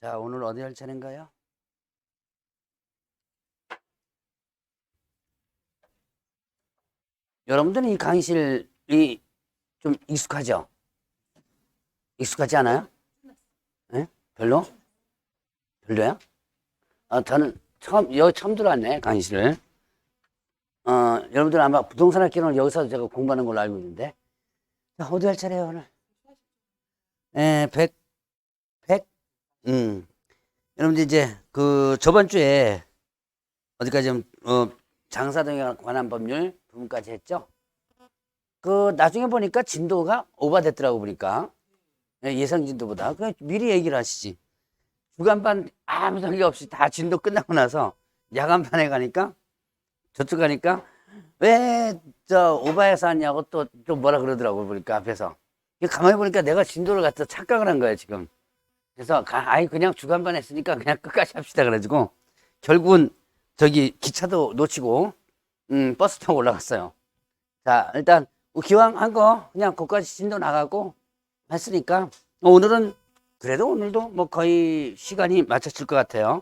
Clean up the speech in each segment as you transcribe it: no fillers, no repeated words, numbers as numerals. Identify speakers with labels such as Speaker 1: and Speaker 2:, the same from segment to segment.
Speaker 1: 자, 오늘 어디 할 차례인가요? 여러분들은 이 강의실이 좀 익숙하죠? 익숙하지 않아요? 네? 별로? 별로야? 저는 여기 처음 들어왔네, 강의실을. 여러분들 아마 부동산 학기는 여기서 제가 공부하는 걸로 알고 있는데. 자, 어디 할 차례예요, 오늘? 예, 100. 여러분들 이제 저번 주에 어디까지 장사등에 관한 법률 부분까지 했죠? 나중에 보니까 진도가 오버됐더라고 보니까. 예상 진도보다. 미리 얘기를 하시지. 주간반 아무 상관 없이 다 진도 끝나고 나서 야간반에 가니까 저쪽 가니까 왜 오버해서 하냐고 또 뭐라 그러더라고 보니까 앞에서. 가만히 보니까 내가 진도를 갖다 착각을 한 거야 지금. 그래서 그냥 주간반 했으니까 그냥 끝까지 합시다 그래가지고 결국은 기차도 놓치고 버스 타고 올라갔어요. 자, 일단 기왕 한 거 그냥 거기까지 진도 나가고 했으니까 오늘은 그래도 오늘도 뭐 거의 시간이 맞춰질 것 같아요.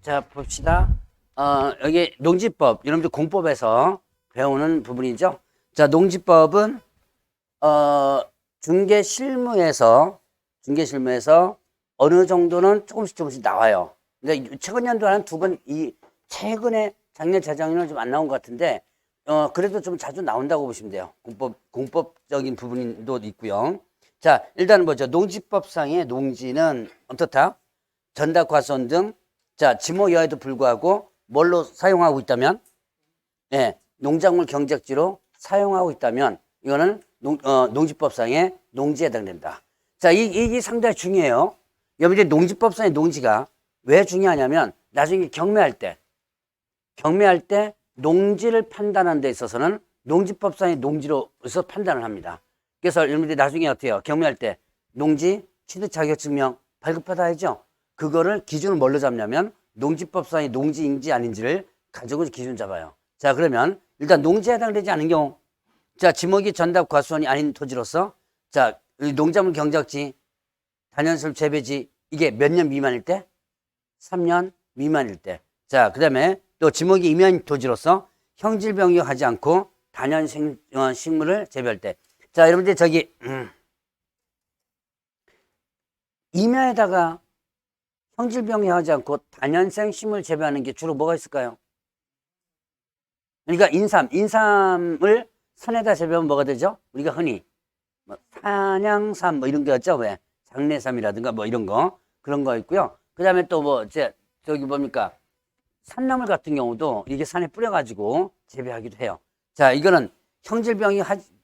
Speaker 1: 자, 봅시다. 여기 농지법, 여러분들 공법에서 배우는 부분이죠. 자, 농지법은 중개실무에서 어느 정도는 조금씩 나와요. 근데 최근 연도에는 최근에 작년, 재작년은 좀 안 나온 것 같은데, 그래도 좀 자주 나온다고 보시면 돼요. 공법적인 부분도 있고요. 자, 일단은 뭐죠? 농지법상의 농지는 어떻다? 전답 과수원 등, 자, 지모 여에도 불구하고 뭘로 사용하고 있다면? 예, 농작물 경작지로 사용하고 있다면, 이거는 농지법상의 농지에 해당된다. 자, 이게 상당히 중요해요. 여러분들 농지법상의 농지가 왜 중요하냐면 나중에 경매할 때 농지를 판단하는 데 있어서는 농지법상의 농지로서 판단을 합니다. 그래서 여러분들이 나중에 어떻게 해요? 경매할 때 농지 취득 자격증명 발급받아야죠. 그거를 기준을 뭘로 잡냐면 농지법상의 농지인지 아닌지를 가지고 기준 잡아요. 자, 그러면 일단 농지에 해당되지 않은 경우, 자, 지목이 전답 과수원이 아닌 토지로서, 자, 농작물 경작지, 단연술 재배지, 이게 몇 년 미만일 때? 3년 미만일 때. 자, 그 다음에 또 지목이 임야인 토지로서 형질병역하지 않고 단연 식물을 재배할 때. 자, 여러분들 임야에다가 형질병역하지 않고 단연생 식물 재배하는 게 주로 뭐가 있을까요? 그러니까 인삼을 산에다 재배하면 뭐가 되죠? 우리가 흔히 산양삼 이런 게 있죠? 왜? 장례삼이라든가 이런 거 그런 거 있고요. 그 다음에 또 뭡니까? 산나물 같은 경우도 이게 산에 뿌려가지고 재배하기도 해요. 자, 이거는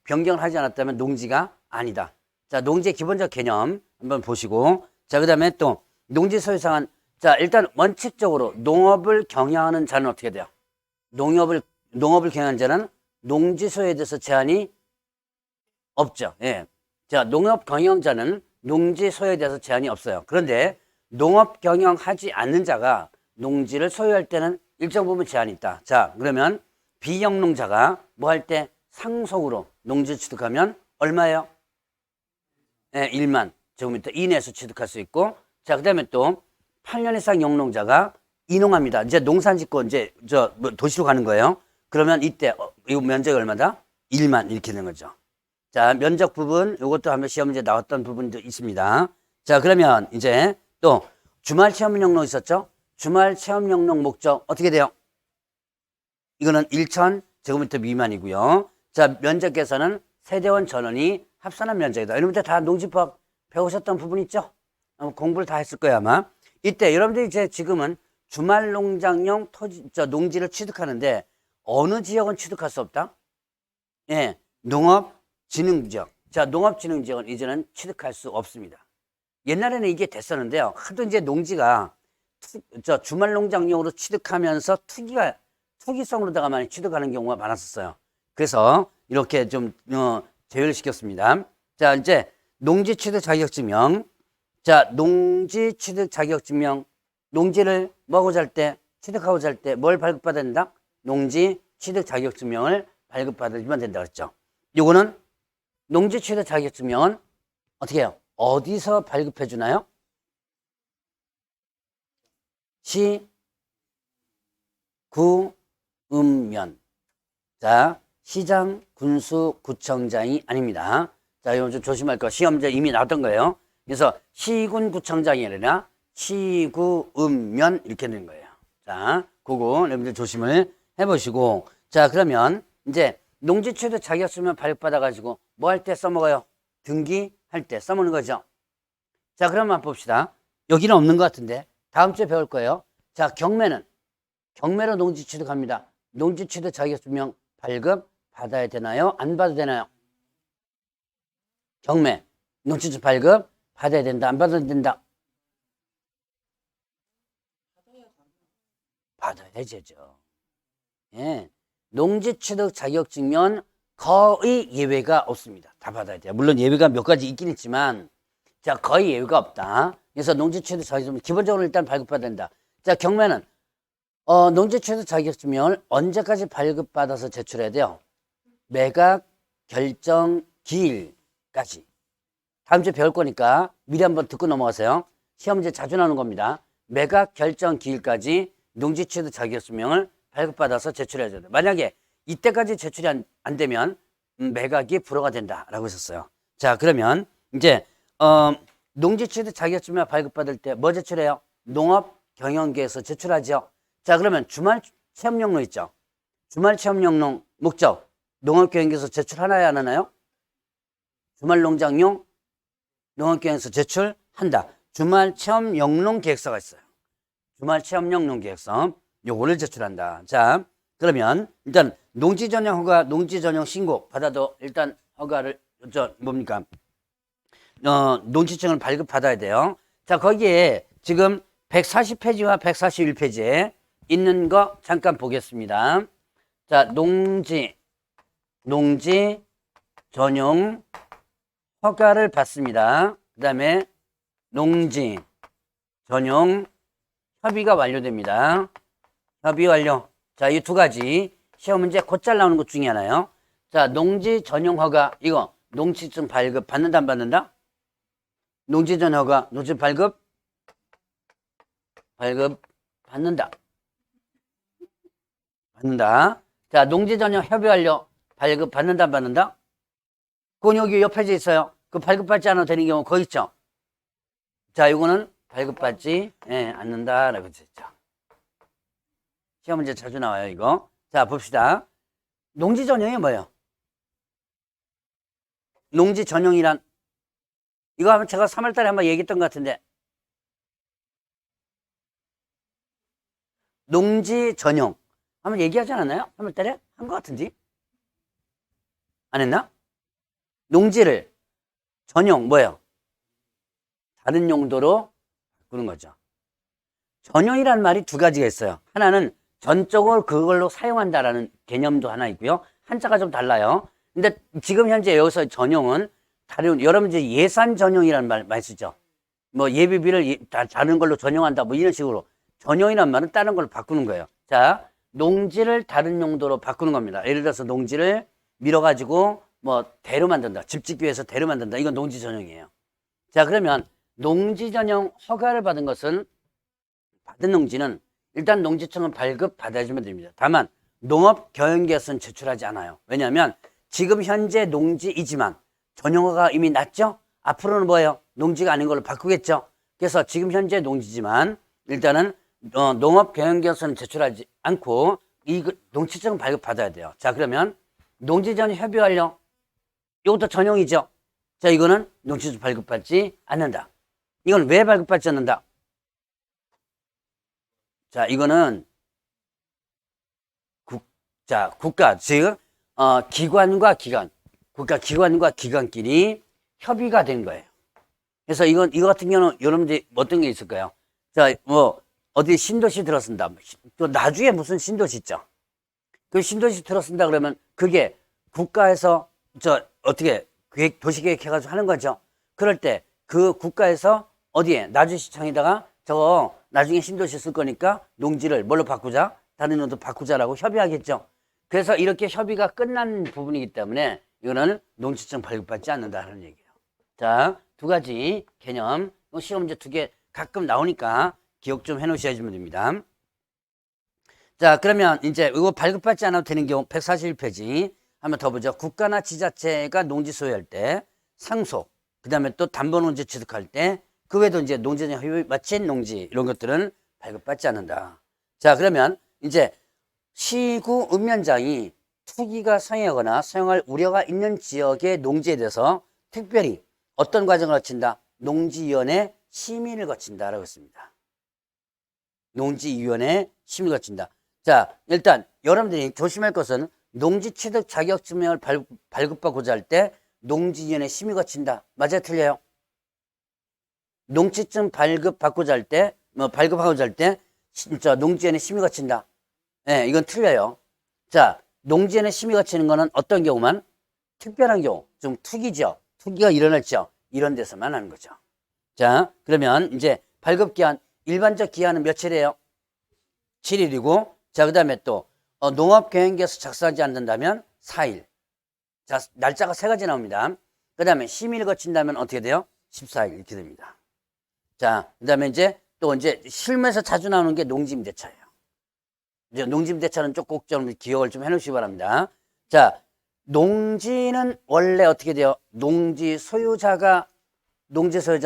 Speaker 1: 변경을 하지 않았다면 농지가 아니다. 자, 농지의 기본적 개념 한번 보시고, 자, 그 다음에 또 농지 소유상은, 자, 일단 원칙적으로 농업을 경영하는 자는 어떻게 돼요? 농업을 경영하는 자는 농지 소유에 대해서 제한이 없죠. 예. 자, 농업 경영자는 농지 소유에 대해서 제한이 없어요. 그런데 농업 경영하지 않는 자가 농지를 소유할 때는 일정 부분 제한이 있다. 자, 그러면 비영농자가 뭐 할 때 상속으로 농지 취득하면 얼마예요? 예, 1만 제곱미터 이내에서 취득할 수 있고, 자, 그 다음에 또 8년 이상 영농자가 이농합니다. 이제 농산 짓고 도시로 가는 거예요. 그러면 이때 이 면적이 얼마다? 1만 이렇게 되는 거죠. 자, 면적 부분, 이것도 한번 시험 문제 나왔던 부분도 있습니다. 자, 그러면 이제 또 주말 체험 영농 있었죠? 주말 체험 영농 목적 어떻게 돼요? 이거는 1,000 제곱미터 미만이고요. 자, 면적에서는 세대원 전원이 합산한 면적이다. 여러분들 다 농지법 배우셨던 부분 있죠? 공부를 다 했을 거예요, 아마. 이때 여러분들이 지금은 주말 농장용 농지를 취득하는데 어느 지역은 취득할 수 없다? 예, 농업진흥지역. 자, 농업진흥지역은 이제는 취득할 수 없습니다. 옛날에는 이게 됐었는데요. 하도 이제 농지가 주말 농장용으로 취득하면서 투기성으로다가 많이 취득하는 경우가 많았었어요. 그래서 이렇게 좀 제외를 시켰습니다. 자, 이제 농지 취득 자격증명. 자, 농지 취득 자격증명. 농지를 취득하고자 할 때 뭘 발급받아야 된다? 농지 취득 자격증명을 발급받아주면 된다 그랬죠. 요거는 농지 취득 자격증명은 어떻게 해요? 어디서 발급해 주나요? 시, 구, 읍면. 자, 시장, 군수, 구청장이 아닙니다. 자, 이거 좀 조심할 거. 시험 문제 이미 나왔던 거예요. 그래서 시군 구청장이 아니라 시구, 읍면 이렇게 되는 거예요. 자, 그거 여러분들 조심을 해보시고. 자, 그러면 이제 농지 취득 자격증명 발급받아가지고 뭐 할 때 써먹어요? 등기할 때 써먹는 거죠. 자, 그럼 한번 봅시다. 여기는 없는 것 같은데 다음 주에 배울 거예요. 자, 경매로 농지 취득합니다. 농지 취득 자격증명 발급 받아야 되나요? 안 받아야 되나요? 경매, 농지 취득 발급 받아야 된다. 안 받아야 된다. 받아야 되죠. 예. 농지 취득 자격증명은 거의 예외가 없습니다. 다 받아야 돼요. 물론 예외가 몇 가지 있긴 있지만, 자, 거의 예외가 없다. 그래서 농지 취득 자격증명 기본적으로 일단 발급받아야 된다. 자, 경매는 농지 취득 자격증명을 언제까지 발급받아서 제출해야 돼요? 매각 결정 기일까지. 다음 주에 배울 거니까 미리 한번 듣고 넘어가세요. 시험 문제 자주 나오는 겁니다. 매각 결정 기일까지 농지 취득 자격증명을 발급받아서 제출해야 돼요. 만약에 이때까지 제출이 안 되면 매각이 불허가 된다라고 했었어요. 자, 그러면 이제 농지 취득 자격증명 발급받을 때 뭐 제출해요? 농업 경영계에서 제출하죠. 자, 그러면 주말 체험용로 있죠. 주말 체험용로 목적 농업 경영계에서 제출하나요, 안 하나요? 주말 농장용 농업 경영에서 제출한다. 주말 체험 영농 계획서가 있어요. 주말 체험 영농 계획서 요거를 제출한다. 자, 그러면 일단 농지 전용 허가, 농지 전용 신고 받아도 일단 허가를 뭡니까? 농지증을 발급받아야 돼요. 자, 거기에 지금 140페이지와 141페이지에 있는 거 잠깐 보겠습니다. 자, 농지 전용 허가를 받습니다. 그 다음에 농지 전용 협의가 완료됩니다. 협의 완료. 자, 이 두 가지 시험 문제 곧잘 나오는 것 중에 하나요. 자, 농지 전용 허가, 이거 농지증 발급 받는다 안 받는다? 농지 전용 허가, 농지 발급 받는다. 자, 농지 전용 협의 완료 발급 받는다 안 받는다? 그건 여기 옆에 있어요. 그 발급받지 않아도 되는 경우 거기 있죠. 자, 이거는 발급받지 않는다라고 했죠. 시험 문제 자주 나와요, 이거. 자, 봅시다. 농지 전용이 뭐예요? 농지 전용이란, 이거 제가 3월 달에 한번 얘기했던 것 같은데, 농지 전용 한번 얘기하지 않았나요? 3월 달에 한 것 같은지? 안 했나? 농지를 전용 뭐예요? 다른 용도로 바꾸는 거죠. 전용이라는 말이 두 가지가 있어요. 하나는 전적으로 그걸로 사용한다라는 개념도 하나 있고요. 한자가 좀 달라요. 근데 지금 현재 여기서 전용은 다른, 여러분 이제 예산 전용이라는 말 많이 쓰죠. 뭐 예비비를 다른 걸로 전용한다 뭐 이런 식으로. 전용이라는 말은 다른 걸로 바꾸는 거예요. 자, 농지를 다른 용도로 바꾸는 겁니다. 예를 들어서 농지를 밀어가지고 뭐 대로 만든다. 집 짓기 위해서 대로 만든다. 이건 농지 전용이에요. 자, 그러면 농지 전용 허가를 받은 것은, 받은 농지는 일단 농지청은 발급 받아주면 됩니다. 다만 농업 경영계에서는 제출하지 않아요. 왜냐하면 지금 현재 농지이지만 전용허가 이미 났죠. 앞으로는 뭐예요? 농지가 아닌 걸로 바꾸겠죠. 그래서 지금 현재 농지지만 일단은 농업 경영계에서는 제출하지 않고 이 농지청은 발급 받아야 돼요. 자, 그러면 농지 전용 협의 완료. 이것도 전용이죠. 자, 이거는 농지청 발급받지 않는다. 이건 왜 발급받지 않는다? 자, 이거는 국가, 즉 기관과 기관, 국가 기관과 기관끼리 협의가 된 거예요. 그래서 이거 같은 경우는 여러분들이 어떤 게 있을까요? 자, 뭐 어디 신도시 들어선다. 또 나중에 무슨 신도시 있죠. 그 신도시 들어선다 그러면 그게 국가에서 어떻게 도시계획 해가지고 하는 거죠. 그럴 때 그 국가에서 어디에 나주시청에다가 저거 나중에 신도시 쓸 거니까 농지를 뭘로 바꾸자, 다른 용도 바꾸자라고 협의하겠죠. 그래서 이렇게 협의가 끝난 부분이기 때문에 이거는 농지증 발급받지 않는다는 얘기예요. 자, 두 가지 개념. 시험 문제 두 개 가끔 나오니까 기억 좀 해놓으셔야지면 됩니다. 자, 그러면 이제 이거 발급받지 않아도 되는 경우 141페이지 한번 더 보죠. 국가나 지자체가 농지 소유할 때 상속, 그 다음에 또 담보농지 취득할 때 그 외에도 이제 농지전 협의 마친 농지 이런 것들은 발급받지 않는다. 자, 그러면 이제 시구 읍면장이 투기가 성행하거나 사용할 우려가 있는 지역의 농지에 대해서 특별히 어떤 과정을 거친다? 농지위원회 심의를 거친다라고 했습니다. 농지위원회 심의를 거친다. 자, 일단 여러분들이 조심할 것은 농지 취득 자격 증명을 발급받고자 할 때 농지위원회 심의 거친다. 맞아요? 틀려요? 농지증 발급받고자 할 때, 발급하고자 할 때, 진짜 농지위원회 심의 거친다. 네, 이건 틀려요. 자, 농지위원회 심의 거치는 거는 어떤 경우만? 특별한 경우, 좀 투기죠. 투기가 일어났죠. 이런 데서만 하는 거죠. 자, 그러면 이제 발급기한, 일반적 기한은 며칠이에요? 7일이고, 자, 그 다음에 또, 농업경영계에서 작성하지 않는다면 4일. 자, 날짜가 세 가지 나옵니다. 그 다음에 심의를 거친다면 어떻게 돼요? 14일 이렇게 됩니다. 자, 그 다음에 이제 또 이제 실무에서 자주 나오는 게 농지임대차예요. 이제 농지임대차는 꼭 좀 기억을 좀 해놓으시기 바랍니다. 자, 농지는 원래 어떻게 돼요? 농지 소유자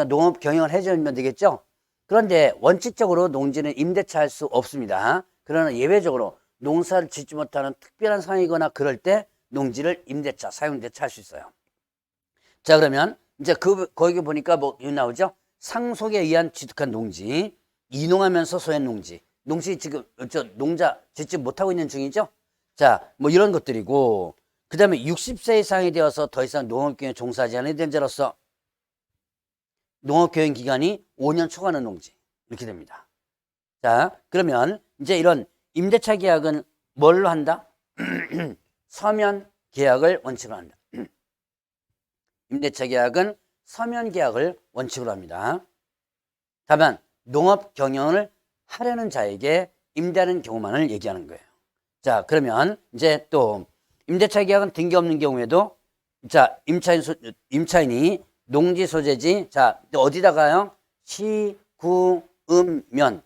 Speaker 1: 농업 경영을 해주면 되겠죠? 그런데 원칙적으로 농지는 임대차 할 수 없습니다. 그러나 예외적으로 농사를 짓지 못하는 특별한 상황이거나 그럴 때 농지를 임대차, 사용대차 할 수 있어요. 자, 그러면 이제 거기 보니까 뭐 나오죠? 상속에 의한 취득한 농지, 이농하면서 소유한 농지. 농지 지금 농자 짓지 못하고 있는 중이죠. 자, 뭐 이런 것들이고, 그 다음에 60세 이상이 되어서 더 이상 농업경영에 종사하지 않은 자로서 농업경영 기간이 5년 초과하는 농지 이렇게 됩니다. 자, 그러면 이제 이런 임대차 계약은 뭘로 한다? 서면 계약을 원칙으로 한다. 임대차 계약은 서면 계약을 원칙으로 합니다. 다만 농업 경영을 하려는 자에게 임대하는 경우만을 얘기하는 거예요. 자, 그러면 이제 또 임대차 계약은 등기 없는 경우에도 자, 임차인이 농지 소재지 자, 어디다가요? 시, 구, 읍, 면.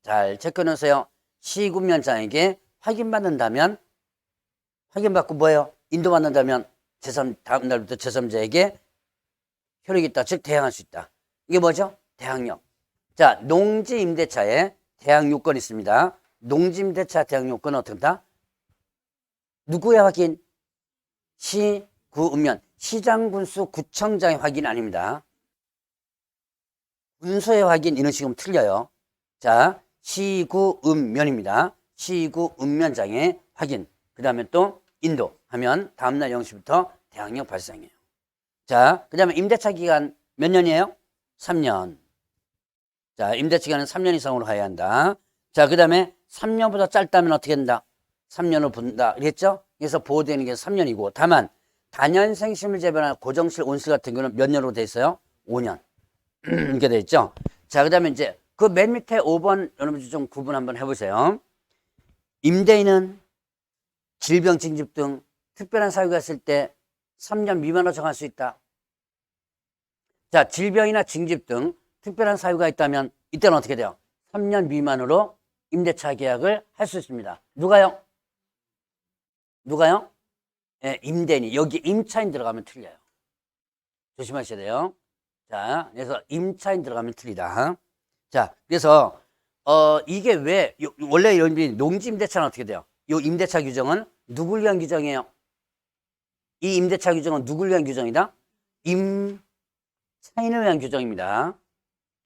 Speaker 1: 잘 체크해 놓으세요. 시, 구, 면장에게 확인받는다면 확인받고 뭐예요? 인도받는다면 다음 날부터 제3자에게 효력이 있다. 즉 대항할 수 있다. 이게 뭐죠? 대항력. 자, 농지 임대차에 대항 요건이 있습니다. 농지 임대차 대항 요건은 어떻게 한다? 누구의 확인? 시, 구, 읍면. 시장, 군수, 구청장의 확인 아닙니다. 군수의 확인 이런 식으로 틀려요. 자, 시, 구, 읍면입니다. 시, 구, 읍면장의 확인. 그 다음에 또 인도하면 다음날 0시부터 대항력 발생해요. 자, 그 다음에 임대차 기간 몇 년이에요? 3년. 자, 임대차 기간은 3년 이상으로 가야 한다. 자, 그 다음에 3년보다 짧다면 어떻게 된다? 3년을 분다. 그랬죠? 그래서 보호되는 게 3년이고, 다만, 단연생 실물 재배나 고정실 온실 같은 경우는 몇 년으로 돼 있어요? 5년. 이렇게 돼 있죠? 자, 그 다음에 이제 그 맨 밑에 5번, 여러분 좀 구분 한번 해보세요. 임대인은 질병 징집 등 특별한 사유가 있을 때 3년 미만으로 정할 수 있다. 자, 질병이나 징집 등 특별한 사유가 있다면 이때는 어떻게 돼요? 3년 미만으로 임대차 계약을 할 수 있습니다. 누가요? 누가요? 네, 임대인이. 여기 임차인 들어가면 틀려요. 조심하셔야 돼요. 자, 그래서 임차인 들어가면 틀리다. 자, 그래서 이게 왜 원래 이런 농지 임대차는 어떻게 돼요? 이 임대차 규정은 누굴 위한 규정이에요? 이 임대차 규정은 누굴 위한 규정이다? 임차인을 위한 규정입니다.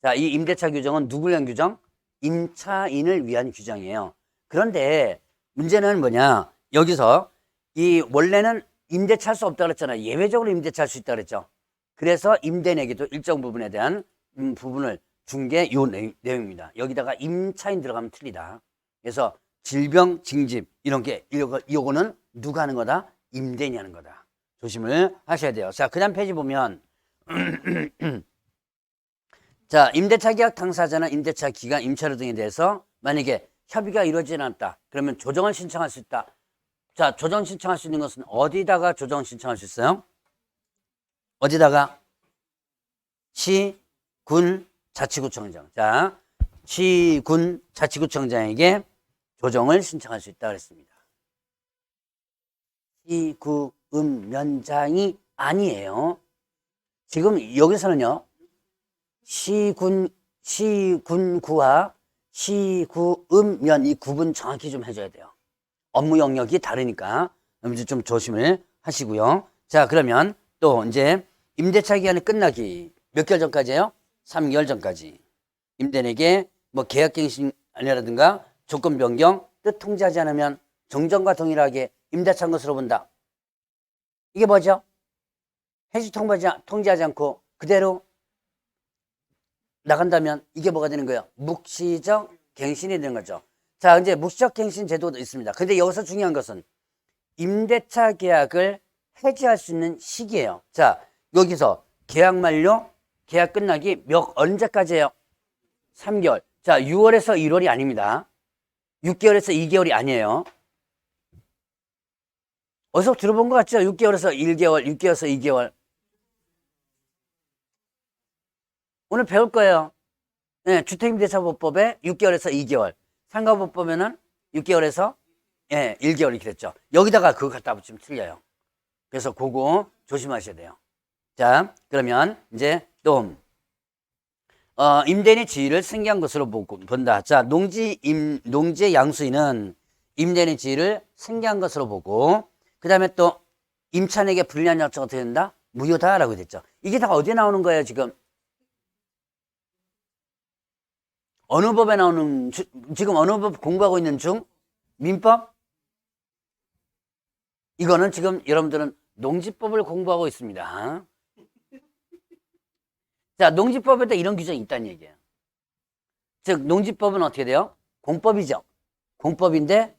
Speaker 1: 자, 이 임대차 규정은 누굴 위한 규정? 임차인을 위한 규정이에요. 그런데 문제는 뭐냐? 여기서 이 원래는 임대차 할 수 없다고 그랬잖아요. 예외적으로 임대차 할 수 있다고 그랬죠. 그래서 임대인에게도 일정 부분에 대한 부분을 준 게 이 내용입니다. 여기다가 임차인 들어가면 틀리다. 그래서 질병, 징집 이런 게 이거는 누가 하는 거다? 임대인이 하는 거다. 조심을 하셔야 돼요. 자, 그 다음 페이지 보면 자, 임대차 계약 당사자는 임대차 기간, 임차료 등에 대해서 만약에 협의가 이루어지지 않았다. 그러면 조정을 신청할 수 있다. 자, 조정 신청할 수 있는 것은 어디다가 조정 신청할 수 있어요? 어디다가? 시, 군, 자치구청장. 자, 시, 군, 자치구청장에게 조정을 신청할 수 있다 그랬습니다. 시, 구, 면장이 아니에요. 지금 여기서는요, 시군구와 시구면 이 구분 정확히 좀 해줘야 돼요. 업무 영역이 다르니까 좀 조심을 하시고요. 자, 그러면 또 이제 임대차 기간이 끝나기 몇 개월 전까지예요? 3개월 전까지. 임대인에게 뭐 계약갱신이라든가 조건 변경, 뜻 통지하지 않으면 정정과 동일하게 임대차인 것으로 본다. 이게 뭐죠? 해지 통지하지 않고 그대로 나간다면 이게 뭐가 되는 거예요? 묵시적 갱신이 되는 거죠. 자, 이제 묵시적 갱신 제도도 있습니다. 근데 여기서 중요한 것은 임대차 계약을 해지할 수 있는 시기예요. 자, 여기서 계약 만료, 계약 끝나기 언제까지예요? 3개월. 자, 6월에서 1월이 아닙니다. 6개월에서 2개월이 아니에요. 어디서 들어본 것 같죠? 6개월에서 1개월, 6개월에서 2개월. 오늘 배울 거예요. 네, 주택임대차보법에 6개월에서 2개월. 상가보법에는 6개월에서 1개월 이렇게 됐죠. 여기다가 그거 갖다 붙이면 틀려요. 그래서 그거 조심하셔야 돼요. 자, 그러면 이제 또 임대인의 지위를 승계한 것으로 본다. 자, 농지의 양수인은 임대인의 지위를 승계한 것으로 보고, 그 다음에 또 임차인에게 불리한 약정이 어떻게 된다? 무효다라고 됐죠. 이게 다 어디에 나오는 거예요, 지금? 어느 법에 나오는, 지금 어느 법 공부하고 있는 중? 민법? 이거는 지금 여러분들은 농지법을 공부하고 있습니다. 자, 농지법에도 이런 규정이 있다는 얘기예요. 즉, 농지법은 어떻게 돼요? 공법이죠. 공법인데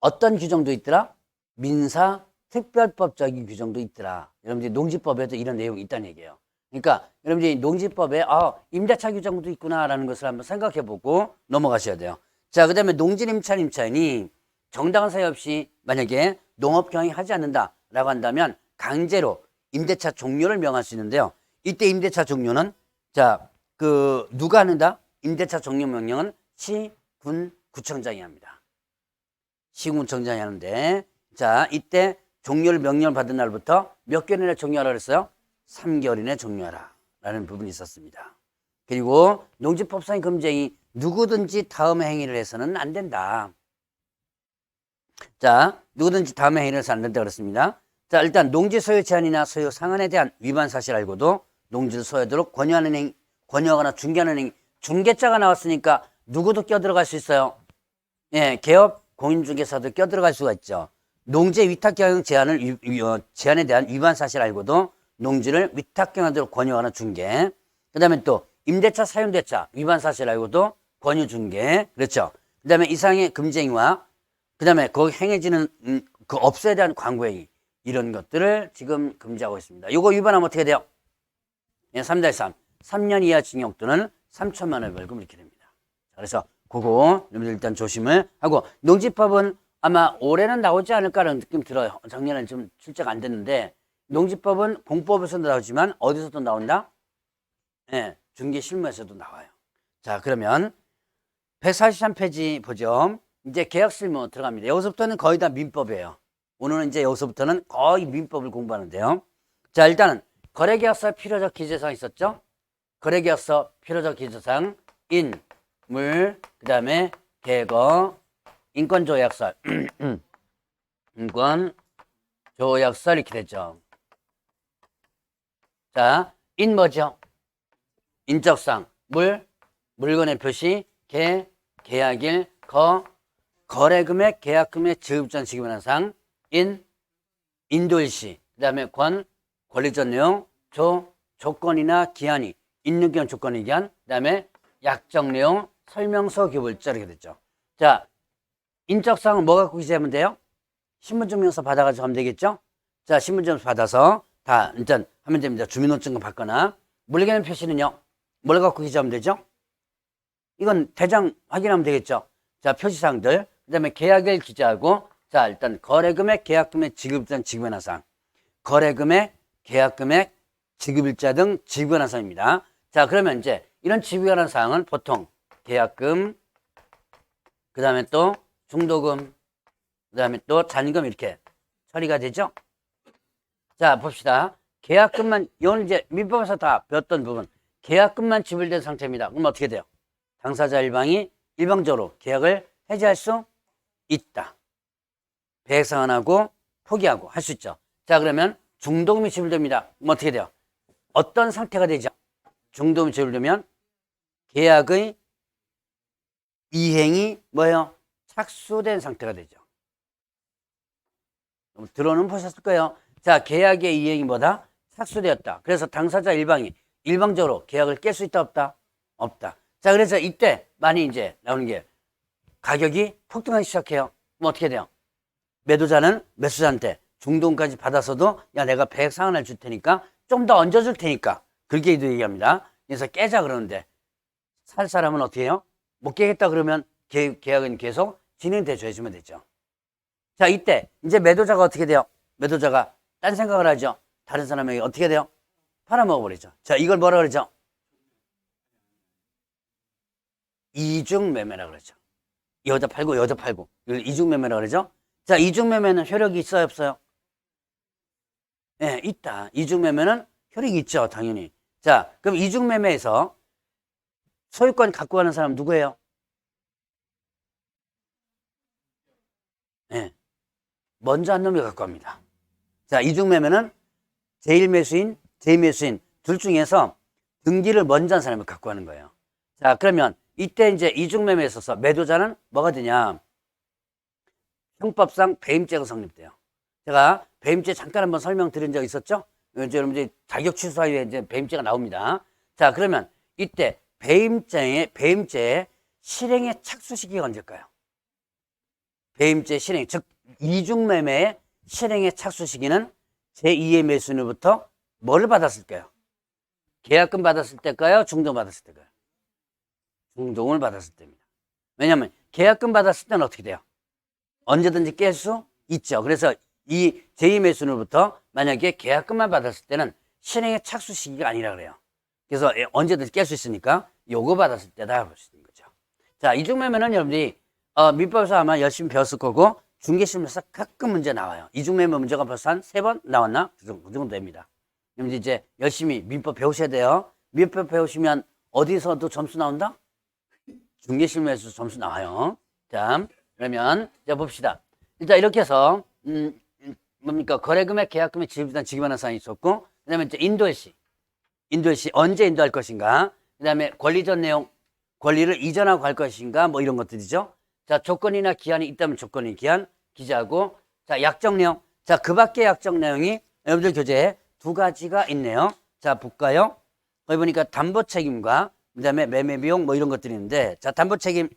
Speaker 1: 어떤 규정도 있더라? 민사 특별법적인 규정도 있더라. 여러분들이 농지법에도 이런 내용이 있다는 얘기예요. 그러니까 여러분들이 농지법에 임대차 규정도 있구나라는 것을 한번 생각해보고 넘어가셔야 돼요. 자, 그 다음에 농지임차인이 정당한 사유 없이 만약에 농업 경영하지 않는다라고 한다면 강제로 임대차 종료를 명할 수 있는데요. 이때 임대차 종료는 누가 하는다? 임대차 종료 명령은 시군구청장이 합니다. 시군구청장이 하는데, 자, 이때 종료를 명령을 받은 날부터 몇 개월 이내 종료하라 그랬어요? 3개월 이내 종료하라 라는 부분이 있었습니다. 그리고 농지법상의 금쟁이 누구든지 다음의 행위를 해서는 안 된다. 자, 누구든지 다음의 행위를 해서 안 된다 그랬습니다. 자, 일단 농지 소유 제한이나 소유 상한에 대한 위반 사실 알고도 농지를 소유하도록 권유하는 행위, 권유하거나 중개하는 행위, 중개자가 나왔으니까 누구도 껴들어갈 수 있어요. 예, 개업 공인중개사도 껴들어갈 수가 있죠. 농지 위탁 경영 제한에 대한 위반 사실 알고도 농지를 위탁 경영하도록 권유하거나 중개. 그 다음에 또 임대차 사용대차 위반 사실 알고도 권유 중개. 그렇죠. 그 다음에 이상의 금쟁이와 그 다음에 거기 행해지는 그 업소에 대한 광고행위, 이런 것들을 지금 금지하고 있습니다. 이거 위반하면 어떻게 돼요? 3-3. 3년 이하 징역 또는 3천만 원 벌금 이렇게 됩니다. 그래서 그거 여러분들 일단 조심을 하고, 농지법은 아마 올해는 나오지 않을까라는 느낌 들어요. 작년에는 좀 출제가 안 됐는데, 농지법은 공법에서도 나오지만 어디서도 나온다? 중개실무에서도 나와요. 자, 그러면 143페이지 보죠. 이제 계약실무 들어갑니다. 여기서부터는 거의 다 민법이에요. 오늘은 이제 여기서부터는 거의 민법을 공부하는데요. 자, 일단은 거래계약서 필요적 기재사항 있었죠? 거래계약서 필요적 기재사항, 물, 그 다음에 계거, 인권조약설, 인권조약설 이렇게 되죠. 자, 뭐죠? 인적사항, 물건의 표시, 계약일, 거래금액, 계약금액, 지급전, 지급하는 사항, 인도일시, 그 다음에 권리전 내용, 조건이나 기한이, 있는 조건의 기한, 그 다음에 약정 내용, 설명서 교부일자 이렇게 됐죠. 자, 인적사항은 뭐 갖고 기재하면 돼요? 신분증명서 받아가지고 하면 되겠죠? 자, 신분증명서 받아서 다 일단 하면 됩니다. 주민등록증 받거나. 물건의 표시는요, 뭘 갖고 기재하면 되죠? 이건 대장 확인하면 되겠죠? 자, 표시사항들, 그 다음에 계약일 기재하고, 자, 일단 거래금액, 계약금액, 지급일자, 지급연한사항. 거래금액, 계약금액, 지급일자 등 지급연한사항입니다. 자, 그러면 이제 이런 지급연한사항은 보통 계약금, 그 다음에 또 중도금, 그 다음에 또 잔금 이렇게 처리가 되죠. 자, 봅시다. 계약금만, 이건 이제 민법에서 다 배웠던 부분. 계약금만 지불된 상태입니다. 그럼 어떻게 돼요? 당사자 일방이 일방적으로 계약을 해지할 수 있다. 배상하고 포기하고 할 수 있죠. 자, 그러면 중도금이 지불됩니다. 그럼 어떻게 돼요? 어떤 상태가 되죠? 중도금이 지불되면 계약의 이행이 뭐예요? 착수된 상태가 되죠. 들어는 보셨을 거예요. 자, 계약의 이행이 뭐다? 착수되었다. 그래서 당사자 일방이 일방적으로 계약을 깰 수 있다, 없다? 없다. 자, 그래서 이때 많이 이제 나오는 게 가격이 폭등하기 시작해요. 그럼 어떻게 돼요? 매도자는 매수자한테 중도금까지 받아서도 야, 내가 100 상환을 줄 테니까 좀 더 얹어줄 테니까 그렇게 얘기합니다. 그래서 깨자 그러는데 살 사람은 어떻게 해요? 못 깨겠다 그러면 계약은 계속 진행돼 줘야지면 되죠. 자, 이때 이제 매도자가 어떻게 돼요? 매도자가 딴 생각을 하죠. 다른 사람에게 어떻게 돼요? 팔아먹어버리죠. 자, 이걸 뭐라 그러죠? 이중매매라 그러죠. 여자 팔고 여자 팔고 이걸 이중매매라 그러죠. 자, 이중매매는 효력이 있어요, 없어요? 네, 있다. 이중매매는 효력이 있죠, 당연히. 자, 그럼 이중매매에서 소유권 갖고 가는 사람 누구예요? 네, 먼저 한 놈이 갖고 갑니다. 자, 이중매매는 제1매수인, 제2매수인 둘 중에서 등기를 먼저 한 사람이 갖고 가는 거예요. 자, 그러면 이때 이제 이중매매에 있어서 매도자는 뭐가 되냐? 형법상 배임죄가 성립돼요. 제가 배임죄 잠깐 한번 설명드린 적 있었죠? 여러분들 자격 취소하에 이제 배임죄가 나옵니다. 자, 그러면 이때 배임죄의 실행의 착수 시기가 언제일까요? 배임죄 실행, 즉 이중매매의 실행의 착수 시기는 제2의 매수인으로부터 뭐를 받았을까요? 계약금 받았을 때일까요? 중도금 받았을 때일까요? 중도금을 받았을 때입니다. 왜냐하면 계약금 받았을 때는 어떻게 돼요? 언제든지 깰 수 있죠. 그래서 이 제2 매수인으로부터 만약에 계약금만 받았을 때는 실행의 착수 시기가 아니라 그래요. 그래서 언제든지 깰 수 있으니까 요거 받았을 때다 볼 수 있는 거죠. 자, 이중매매는 여러분들이 민법에서 아마 열심히 배웠을 거고 중개실에서 가끔 문제 나와요. 이중매매 문제가 벌써 한 3번 나왔나? 그 정도 됩니다. 그럼 이제 열심히 민법 배우셔야 돼요. 민법 배우시면 어디서도 점수 나온다? 중개실에서 점수 나와요. 자, 그러면 자 봅시다. 일단 이렇게 해서 뭡니까? 거래금액, 계약금액, 지급일단 지급하는 사항이 있었고, 그다음에 이제 인도일시 언제 인도할 것인가? 그다음에 권리전 내용, 권리를 이전하고 갈 것인가? 뭐 이런 것들이죠. 자, 조건이나 기한이 있다면 조건이 기한 기재하고, 자, 약정 내용. 자, 그 밖의 약정 내용이 여러분들 교재에 2가지가 있네요. 자, 볼까요? 거기 보니까 담보 책임과 그다음에 매매 비용 뭐 이런 것들이 있는데, 자, 담보 책임.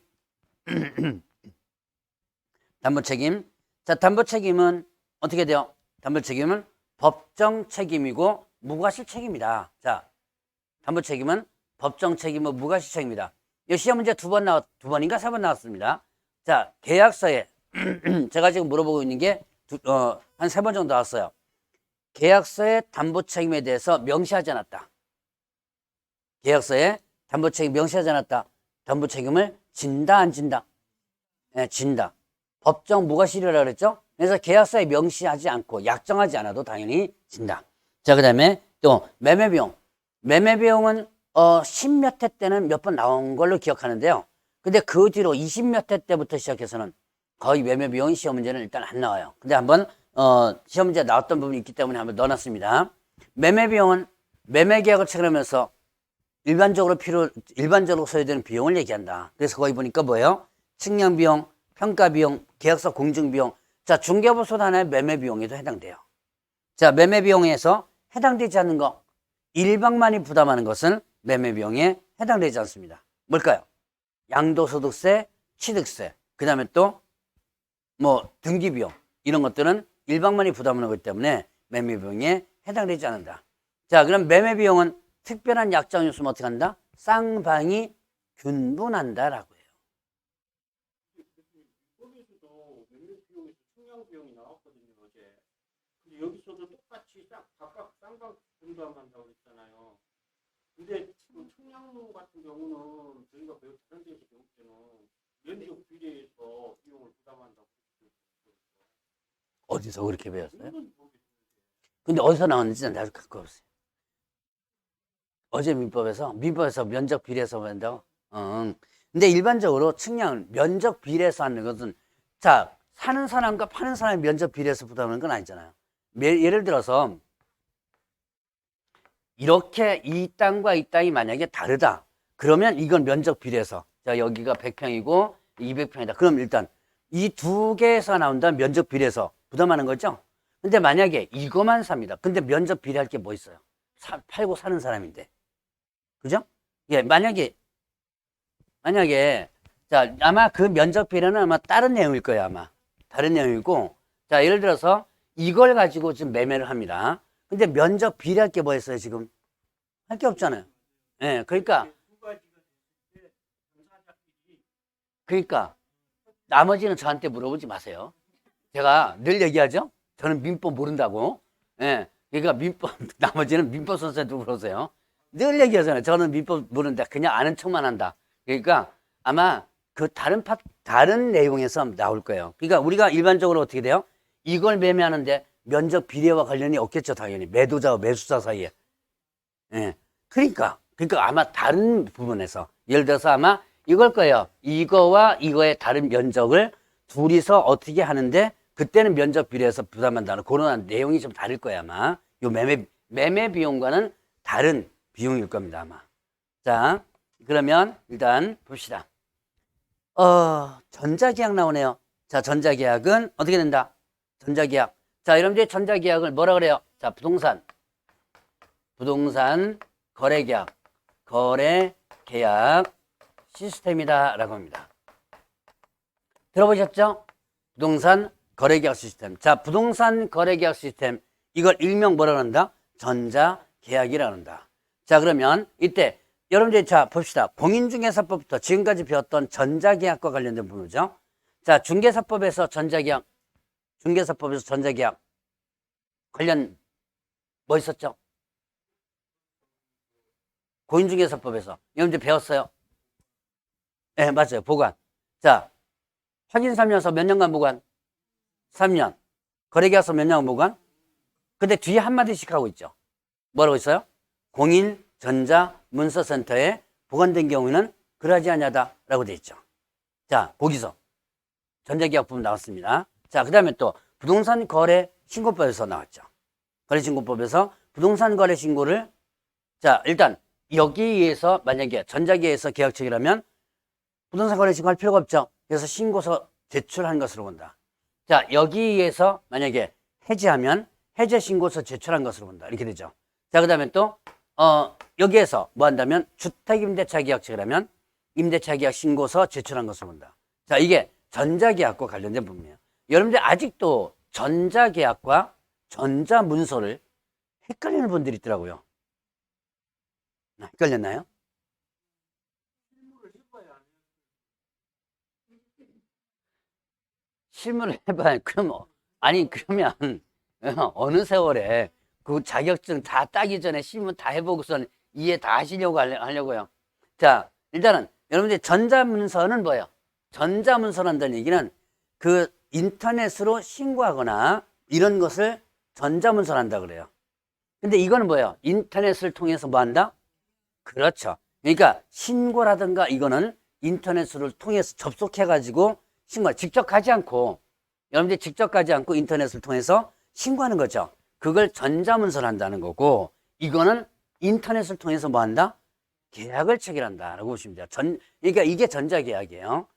Speaker 1: 담보 책임. 자, 담보 책임은 어떻게 돼요? 담보 책임은 법정 책임이고 무과실 책임이다. 자, 담보 책임은 법정 책임이고 무과실 책임이다. 이 시험 문제 2번인가 3번 나왔습니다. 자, 계약서에 제가 지금 물어보고 있는 게 한 3번 정도 나왔어요. 계약서의 담보 책임에 대해서 명시하지 않았다. 계약서에 담보 책임 명시하지 않았다. 담보 책임을 진다, 안 진다? 네, 진다. 법정 무과실이라고 그랬죠? 그래서 계약서에 명시하지 않고 약정하지 않아도 당연히 진다. 자, 그 다음에 또 매매비용. 매매비용은 10몇 회 때는 몇 번 나온 걸로 기억하는데요. 근데 그 뒤로 20몇 회 때부터 시작해서는 거의 매매비용이 시험 문제는 일단 안 나와요. 근데 한번 시험 문제 나왔던 부분이 있기 때문에 한번 넣어놨습니다. 매매비용은 매매계약을 체결하면서 일반적으로 소요되는 비용을 얘기한다. 그래서 거기 보니까 뭐예요? 측량비용, 평가비용, 계약서 공증비용. 자, 중개업소 단의 매매비용에도 해당돼요. 자, 매매비용에서 해당되지 않는 거, 일방만이 부담하는 것은 매매비용에 해당되지 않습니다. 뭘까요? 양도소득세, 취득세, 그 다음에 또 뭐 등기비용 이런 것들은 일방만이 부담하는 거기 때문에 매매비용에 해당되지 않는다. 자, 그럼 매매비용은 특별한 약정 요소는 어떻게 한다? 쌍방이 균분한다라고 해요.
Speaker 2: 근데 여기서도 똑같이 각각 쌍방 분담한다고 했잖아요. 근데 그 청량로 같은 경우는 저희가 배우 다른 데서 배울 때는 면적 비례해서 비용을 부담한다고 했어요.
Speaker 1: 어디서 그렇게 배웠어요?
Speaker 2: 그건 모르겠는데.
Speaker 1: 근데 어디서 나왔는지 나도 갖고 없어요. 어제 민법에서 면적 비례해서 한다고? 근데 일반적으로 측량을 면적 비례해서 하는 것은, 자, 사는 사람과 파는 사람의 면적 비례해서 부담하는 건 아니잖아요. 예를 들어서, 이렇게 이 땅과 이 땅이 만약에 다르다. 그러면 이건 면적 비례해서. 자, 여기가 100평이고 200평이다. 그럼 일단 이 두 개에서 나온다면 면적 비례해서 부담하는 거죠? 근데 만약에 이거만 삽니다. 근데 면적 비례할 게 뭐 있어요? 팔고 사는 사람인데. 그죠? 예, 만약에, 자, 아마 그 면적 비례는 아마 다른 내용일 거예요, 아마. 다른 내용이고, 자, 예를 들어서 이걸 가지고 지금 매매를 합니다. 근데 면적 비례할 게 뭐 있어요, 지금? 할 게 없잖아요. 예, 그러니까, 나머지는 저한테 물어보지 마세요. 제가 늘 얘기하죠? 저는 민법 모른다고. 예, 그러니까 나머지는 민법 선생님한테 물어보세요. 늘 얘기하잖아요. 저는 민법 모른다. 그냥 아는 척만 한다. 그러니까 아마 그 다른 내용에서 나올 거예요. 그러니까 우리가 일반적으로 어떻게 돼요? 이걸 매매하는데 면적 비례와 관련이 없겠죠, 당연히. 매도자와 매수자 사이에. 예. 그러니까 아마 다른 부분에서. 예를 들어서 아마 이걸 거예요. 이거와 이거의 다른 면적을 둘이서 어떻게 하는데 그때는 면적 비례해서 부담한다는 그런 내용이 좀 다를 거예요, 아마. 요 매매 비용과는 다른 비용일 겁니다, 아마. 자, 그러면 일단 봅시다. 전자계약 나오네요. 자, 전자계약은 어떻게 된다? 전자계약. 자, 여러분들 전자계약을 뭐라 그래요? 자, 부동산 거래계약, 거래계약 시스템이다 라고 합니다. 들어보셨죠? 부동산 거래계약 시스템. 자, 부동산 거래계약 시스템. 이걸 일명 뭐라 한다? 전자계약이라 한다. 자, 그러면 이때 여러분들 자 봅시다. 공인중개사법부터 지금까지 배웠던 전자계약과 관련된 부분이죠. 자, 중개사법에서 전자계약 관련 뭐 있었죠? 공인중개사법에서 여러분들 배웠어요? 네, 맞아요. 보관. 자, 확인 3년서 몇 년간 보관? 3년. 거래계약서 몇 년간 보관? 근데 뒤에 한마디씩 하고 있죠. 뭐라고 있어요? 공인 전자 문서센터에 보관된 경우에는 그러하지 아니하다라고 되어 있죠. 자, 거기서 전자계약 부분 나왔습니다. 자, 그 다음에 또 부동산 거래 신고법에서 나왔죠. 거래신고법에서 부동산 거래 신고를, 자, 일단 여기에서 만약에 전자계약에서 계약 체결하면 부동산 거래 신고할 필요가 없죠. 그래서 신고서 제출한 것으로 본다. 자, 여기에서 만약에 해지하면 해제 신고서 제출한 것으로 본다. 이렇게 되죠. 자, 그 다음에 또 여기에서 뭐 한다면 주택임대차 계약 체결하면 임대차 계약 신고서 제출한 것으로 본다. 자, 이게 전자계약과 관련된 부분이에요. 여러분들 아직도 전자계약과 전자문서를 헷갈리는 분들이 있더라고요. 헷갈렸나요? 실무를 해봐야, 그러면 어느 세월에 그 자격증 다 따기 전에 실무 다 해보고선 이해 다 하시려고 하려고요. 자, 일단은 여러분들 전자문서는 뭐예요? 전자문서란다는 얘기는 그 인터넷으로 신고하거나 이런 것을 전자문서란다 그래요. 근데 이거는 뭐예요? 인터넷을 통해서 뭐 한다? 그렇죠. 그러니까 신고라든가 이거는 인터넷을 통해서 접속해가지고 신고, 직접 가지 않고, 여러분들이 직접 가지 않고 인터넷을 통해서 신고하는 거죠. 그걸 전자문서를 한다는 거고, 이거는 인터넷을 통해서 뭐 한다? 계약을 체결한다라고 보시면 돼요. 그러니까 이게 전자계약이에요.